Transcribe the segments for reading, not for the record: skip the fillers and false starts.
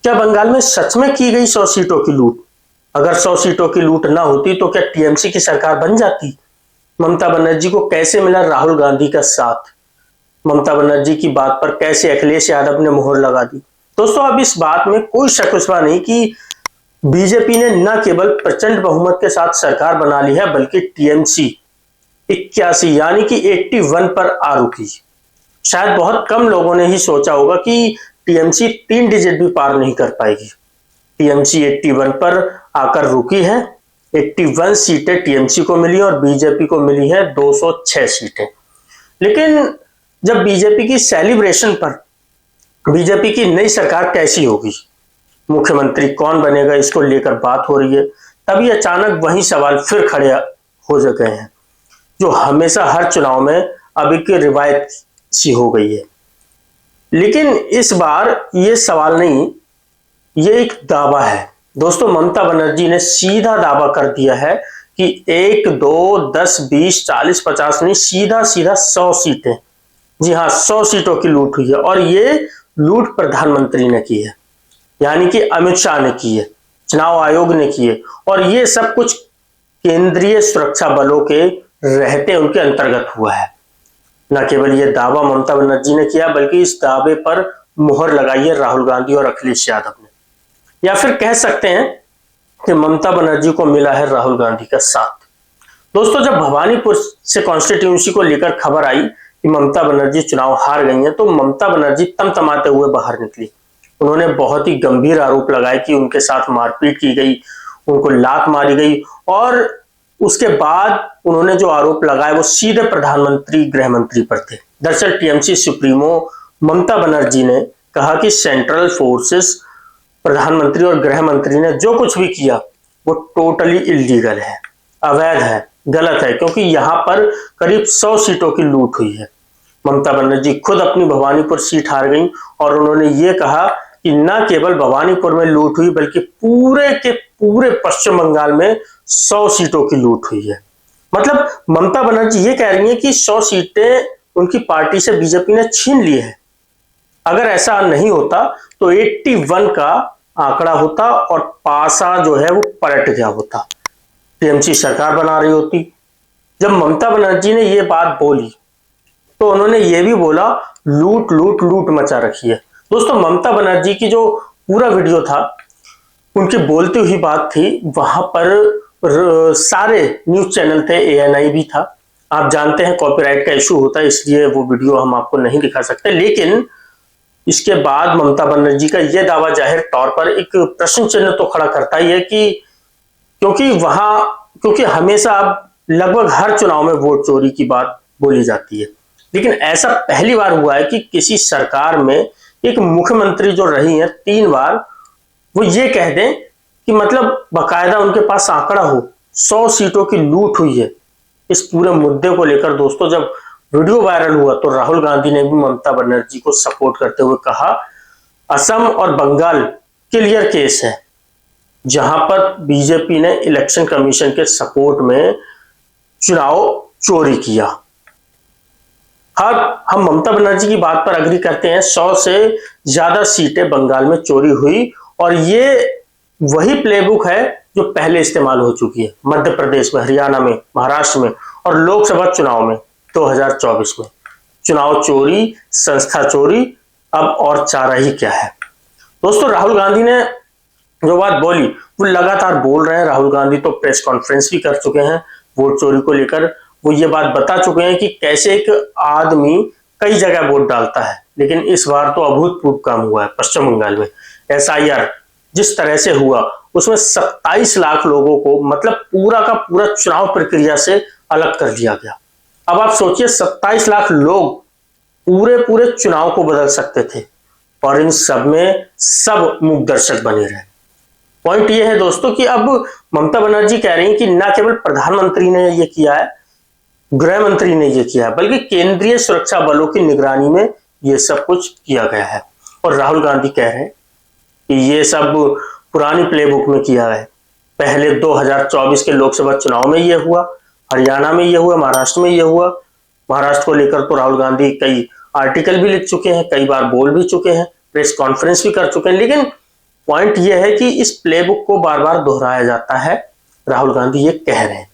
क्या बंगाल में सच में की गई 100 सीटों की लूट? अगर 100 सीटों की लूट ना होती तो क्या टीएमसी की सरकार बन जाती? ममता बनर्जी को कैसे मिला राहुल गांधी का साथ? ममता बनर्जी की बात पर कैसे अखिलेश यादव ने मोहर लगा दी? दोस्तों, अब इस बात में कोई शक विस्वा नहीं कि बीजेपी ने न केवल प्रचंड बहुमत के साथ सरकार बना ली है, बल्कि टीएमसी 81 यानी कि 81 पर आ रुकी। शायद बहुत कम लोगों ने ही सोचा होगा कि टीएमसी 3 डिजिट भी पार नहीं कर पाएगी। टीएमसी 81 पर आकर रुकी है। 81 सीटें टीएमसी को मिली और बीजेपी को मिली है 206 सीटें। लेकिन जब बीजेपी की सेलिब्रेशन पर बीजेपी की नई सरकार कैसी होगी, मुख्यमंत्री कौन बनेगा, इसको लेकर बात हो रही है, तभी अचानक वही सवाल फिर खड़े हो गए हैं जो हमेशा हर चुनाव में अब एक रिवायत सी हो गई है। लेकिन इस बार ये सवाल नहीं, ये एक दावा है। दोस्तों, ममता बनर्जी ने सीधा दावा कर दिया है कि 1, 2, 10, 20, 40, 50 नहीं, सीधा 100 सीटें, जी हाँ, 100 सीटों की लूट हुई है। और ये लूट प्रधानमंत्री ने की है, यानी कि अमित शाह ने की है, चुनाव आयोग ने की है, और ये सब कुछ केंद्रीय सुरक्षा बलों के रहते उनके अंतर्गत हुआ है। न केवल ये दावा ममता बनर्जी ने किया, बल्कि इस दावे पर मुहर लगाई है राहुल गांधी और अखिलेश यादव ने। या फिर कह सकते हैं कि ममता बनर्जी को मिला है राहुल गांधी का साथ। दोस्तों, जब भवानीपुर से कॉन्स्टिट्यूंसी को लेकर खबर आई कि ममता बनर्जी चुनाव हार गई हैं, तो ममता बनर्जी तमतमाते हुए बाहर निकली। उन्होंने बहुत ही गंभीर आरोप लगाए कि उनके साथ मारपीट की गई, उनको लात मारी गई, और उसके बाद उन्होंने जो आरोप लगाए वो सीधे प्रधानमंत्री गृह मंत्री पर थे। दरअसल टीएमसी सुप्रीमो ममता बनर्जी ने कहा कि सेंट्रल फोर्सेस, प्रधानमंत्री और गृह मंत्री ने जो कुछ भी किया वो टोटली इलीगल है, अवैध है, गलत है, क्योंकि यहां पर करीब 100 सीटों की लूट हुई है। ममता बनर्जी खुद अपनी भवानीपुर सीट हार गई और उन्होंने ये कहा कि न केवल भवानीपुर में लूट हुई, बल्कि पूरे के पूरे पश्चिम बंगाल में 100 सीटों की लूट हुई है। मतलब ममता बनर्जी ये कह रही है कि 100 सीटें उनकी पार्टी से बीजेपी ने छीन ली है। अगर ऐसा नहीं होता तो 81 का आंकड़ा होता और पासा जो है वो पलट गया होता, टीएमसी सरकार बना रही होती। जब ममता बनर्जी ने ये बात बोली तो उन्होंने ये भी बोला, लूट लूट लूट मचा रखी है। दोस्तों, ममता बनर्जी की जो पूरा वीडियो था, उनकी बोलती हुई बात थी, वहां पर सारे न्यूज चैनल थे, एएनआई भी था। आप जानते हैं कॉपीराइट का इशू होता है, इसलिए वो वीडियो हम आपको नहीं दिखा सकते। लेकिन इसके बाद ममता बनर्जी का यह दावा जाहिर तौर पर एक प्रश्न चिन्ह तो खड़ा करता ही है कि क्योंकि हमेशा अब लगभग हर चुनाव में वोट चोरी की बात बोली जाती है, लेकिन ऐसा पहली बार हुआ है कि किसी सरकार में एक मुख्यमंत्री जो रही है 3 बार, वो ये कह दें कि मतलब बाकायदा उनके पास आंकड़ा हो, 100 सीटों की लूट हुई है। इस पूरे मुद्दे को लेकर दोस्तों जब वीडियो वायरल हुआ तो राहुल गांधी ने भी ममता बनर्जी को सपोर्ट करते हुए कहा, असम और बंगाल क्लियर केस है, जहां पर बीजेपी ने इलेक्शन कमीशन के सपोर्ट में चुनाव चोरी किया। हम ममता बनर्जी की बात पर अग्री करते हैं, 100 से ज्यादा सीटें बंगाल में चोरी हुई, और ये वही प्लेबुक है जो पहले इस्तेमाल हो चुकी है मध्य प्रदेश में, हरियाणा में, महाराष्ट्र में और लोकसभा चुनाव में 2024 में। चुनाव चोरी, संस्था चोरी, अब और चारा ही क्या है। दोस्तों, राहुल गांधी ने जो बात बोली वो लगातार बोल रहे हैं। राहुल गांधी तो प्रेस कॉन्फ्रेंस भी कर चुके हैं वोट चोरी को लेकर। वो ये बात बता चुके हैं कि कैसे एक आदमी कई जगह वोट डालता है, लेकिन इस बार तो अभूतपूर्व काम हुआ है। पश्चिम बंगाल में एसआईआर जिस तरह से हुआ, उसमें 27 लाख लोगों को मतलब पूरा का पूरा चुनाव प्रक्रिया से अलग कर दिया गया। अब आप सोचिए, 27 लाख लोग पूरे चुनाव को बदल सकते थे, और इन सब में सब मूक दर्शक बने रहे। पॉइंट ये है दोस्तों कि अब ममता बनर्जी कह रही हैं कि न केवल प्रधानमंत्री ने ये किया है, गृह मंत्री ने ये किया है, बल्कि केंद्रीय सुरक्षा बलों की निगरानी में ये सब कुछ किया गया है। और राहुल गांधी कह रहे हैं कि ये सब पुरानी प्लेबुक में किया है। पहले 2024 के लोकसभा चुनाव में ये हुआ, हरियाणा में ये हुआ, महाराष्ट्र में ये हुआ। महाराष्ट्र को लेकर तो राहुल गांधी कई आर्टिकल भी लिख चुके हैं, कई बार बोल भी चुके हैं, प्रेस कॉन्फ्रेंस भी कर चुके हैं। लेकिन पॉइंट यह है कि इस प्लेबुक को बार बार दोहराया जाता है, राहुल गांधी ये कह रहे हैं।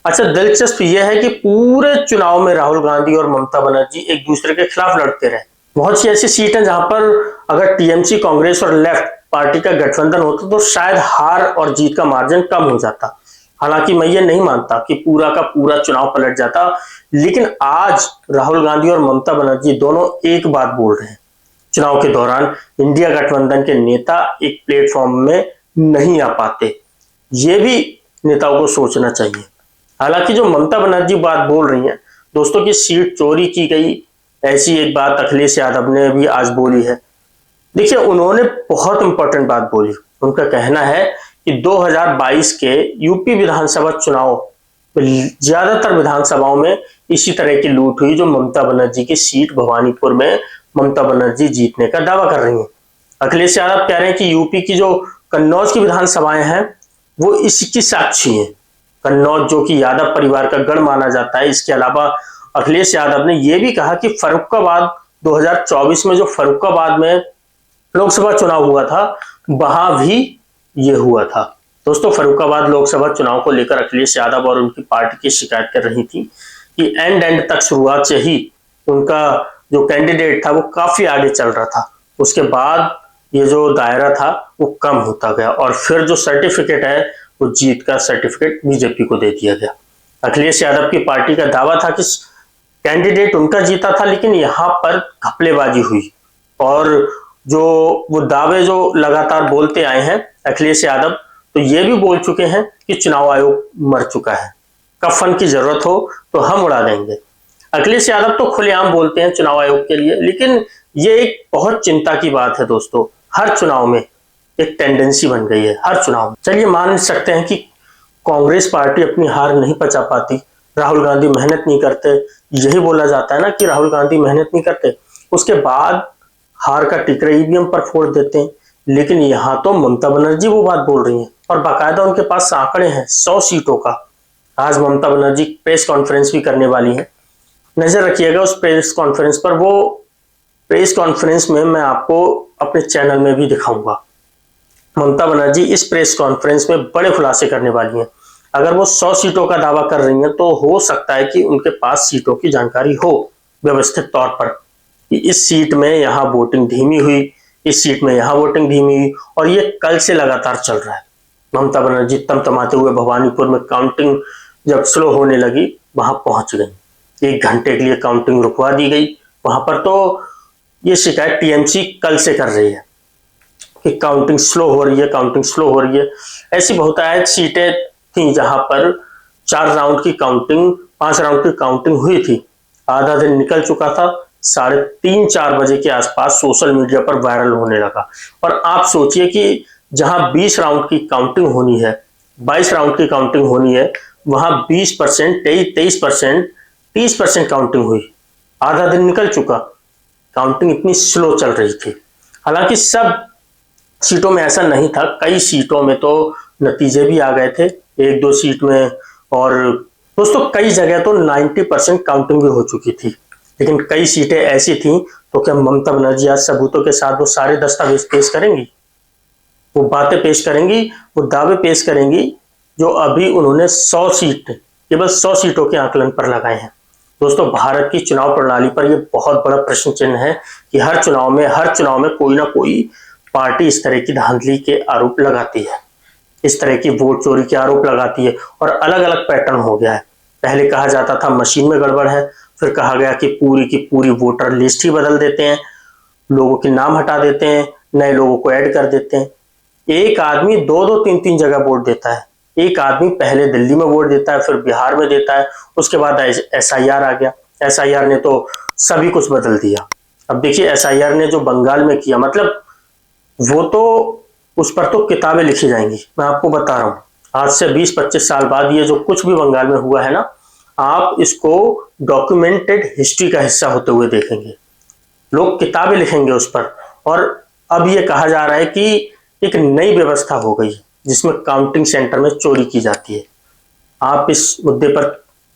अच्छा, दिलचस्प यह है कि पूरे चुनाव में राहुल गांधी और ममता बनर्जी एक दूसरे के खिलाफ लड़ते रहे। बहुत सी ऐसी सीट हैं जहां पर अगर टीएमसी, कांग्रेस और लेफ्ट पार्टी का गठबंधन होता तो शायद हार और जीत का मार्जिन कम हो जाता। हालांकि मैं ये नहीं मानता कि पूरा का पूरा चुनाव पलट जाता, लेकिन आज राहुल गांधी और ममता बनर्जी दोनों एक बात बोल रहे हैं। चुनाव के दौरान इंडिया गठबंधन के नेता एक प्लेटफॉर्म में नहीं आ पाते, ये भी नेताओं को सोचना चाहिए। हालांकि जो ममता बनर्जी बात बोल रही हैं दोस्तों की सीट चोरी की गई, ऐसी एक बात अखिलेश यादव ने भी आज बोली है। देखिए, उन्होंने बहुत इंपॉर्टेंट बात बोली। उनका कहना है कि 2022 के यूपी विधानसभा चुनाव ज्यादातर विधानसभाओं में इसी तरह की लूट हुई जो ममता बनर्जी की सीट भवानीपुर में ममता बनर्जी जीतने का दावा कर रही हैं। अखिलेश यादव कह रहे हैं कि यूपी की जो कन्नौज की विधानसभाएं हैं वो इसकी साक्षी हैं। कन्नौज जो कि यादव परिवार का गढ़ माना जाता है। इसके अलावा अखिलेश यादव ने यह भी कहा कि फर्रुखाबाद 2024 में जो फर्रुखाबाद में लोकसभा चुनाव हुआ था वहां भी ये हुआ था। दोस्तों, फर्रुखाबाद लोकसभा चुनाव को लेकर अखिलेश यादव और उनकी पार्टी की शिकायत कर रही थी कि एंड तक शुरुआत से ही उनका जो कैंडिडेट था वो काफी आगे चल रहा था। उसके बाद ये जो दायरा था वो कम होता गया और फिर जो सर्टिफिकेट है वो जीत का सर्टिफिकेट बीजेपी को दे दिया गया। अखिलेश यादव की पार्टी का दावा था कि कैंडिडेट उनका जीता था, लेकिन यहाँ पर घपलेबाजी हुई और जो वो दावे जो लगातार बोलते आए हैं अखिलेश यादव, तो ये भी बोल चुके हैं कि चुनाव आयोग मर चुका है, कफन की जरूरत हो तो हम उड़ा देंगे। अखिलेश यादव तो खुलेआम बोलते हैं चुनाव आयोग के लिए, लेकिन ये एक बहुत चिंता की बात है दोस्तों। हर चुनाव में एक टेंडेंसी बन गई है, हर चुनाव में। चलिए मान सकते हैं कि कांग्रेस पार्टी अपनी हार नहीं पचा पाती, राहुल गांधी मेहनत नहीं करते, यही बोला जाता है ना कि राहुल गांधी मेहनत नहीं करते, उसके बाद हार का टिकरा ईवीएम पर फोड़ देते हैं। लेकिन यहां तो ममता बनर्जी वो बात बोल रही हैं और बाकायदा उनके पास आंकड़े हैं 100 सीटों का। आज ममता बनर्जी प्रेस कॉन्फ्रेंस भी करने वाली है, नजर रखिएगा उस प्रेस कॉन्फ्रेंस पर। वो प्रेस कॉन्फ्रेंस में मैं आपको अपने चैनल में भी दिखाऊंगा। ममता बनर्जी इस प्रेस कॉन्फ्रेंस में बड़े खुलासे करने वाली हैं। अगर वो 100 सीटों का दावा कर रही हैं तो हो सकता है कि उनके पास सीटों की जानकारी हो व्यवस्थित तौर पर कि इस सीट में यहाँ वोटिंग धीमी हुई, इस सीट में यहाँ वोटिंग धीमी हुई, और ये कल से लगातार चल रहा है। ममता बनर्जी तमतमाते हुए भवानीपुर में काउंटिंग जब स्लो होने लगी वहां पहुंच गई। 1 घंटे के लिए काउंटिंग रुकवा दी गई वहां पर। तो ये शिकायत टीएमसी कल से कर रही है कि काउंटिंग स्लो हो रही है, काउंटिंग स्लो हो रही है। ऐसी बहुतायत सीटें थी जहां पर 4 राउंड की काउंटिंग, 5 राउंड की काउंटिंग हुई थी। आधा दिन निकल चुका था, 3:30-4 बजे के आसपास सोशल मीडिया पर वायरल होने लगा। और आप सोचिए कि जहां 20 राउंड की काउंटिंग होनी है, 22 राउंड की काउंटिंग होनी है, वहां 20%, 23%, 30% काउंटिंग हुई। आधा दिन निकल चुका, काउंटिंग इतनी स्लो चल रही थी। हालांकि सब सीटों में ऐसा नहीं था, कई सीटों में तो नतीजे भी आ गए थे, 1-2 सीट में। और दोस्तों कई जगह तो 90% काउंटिंग भी हो चुकी थी। लेकिन कई सीटें ऐसी थी, तो क्या ममता बनर्जी आज सबूतों के साथ वो सारे दस्तावेज पेश करेंगी, वो बातें पेश करेंगी, वो दावे पेश करेंगी जो अभी उन्होंने 100 सीट, केवल 100 सीटों के आकलन पर लगाए हैं। दोस्तों, भारत की चुनाव प्रणाली पर यह बहुत बड़ा प्रश्न चिन्ह है कि हर चुनाव में कोई ना कोई पार्टी इस तरह की धांधली के आरोप लगाती है, इस तरह की वोट चोरी के आरोप लगाती है। और अलग अलग पैटर्न हो गया है। पहले कहा जाता था मशीन में गड़बड़ है, फिर कहा गया कि पूरी की पूरी वोटर लिस्ट ही बदल देते हैं, लोगों के नाम हटा देते हैं, नए लोगों को ऐड कर देते हैं। एक आदमी 2-2, 3-3 जगह वोट देता है। एक आदमी पहले दिल्ली में वोट देता है, फिर बिहार में देता है, उसके बाद एसआईआर आ गया। एसआईआर ने तो सभी कुछ बदल दिया। अब देखिए एसआईआर ने जो बंगाल में किया, मतलब वो तो उस पर तो किताबें लिखी जाएंगी। मैं आपको बता रहा हूं, आज से 20-25 साल बाद ये जो कुछ भी बंगाल में हुआ है ना, आप इसको डॉक्यूमेंटेड हिस्ट्री का हिस्सा होते हुए देखेंगे। लोग किताबें लिखेंगे उस पर। और अब ये कहा जा रहा है कि एक नई व्यवस्था हो गई जिसमें काउंटिंग सेंटर में चोरी की जाती है। आप इस मुद्दे पर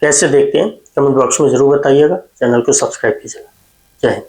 कैसे देखते हैं कमेंट बॉक्स में जरूर बताइएगा। चैनल को सब्सक्राइब कीजिएगा। जय हिंद।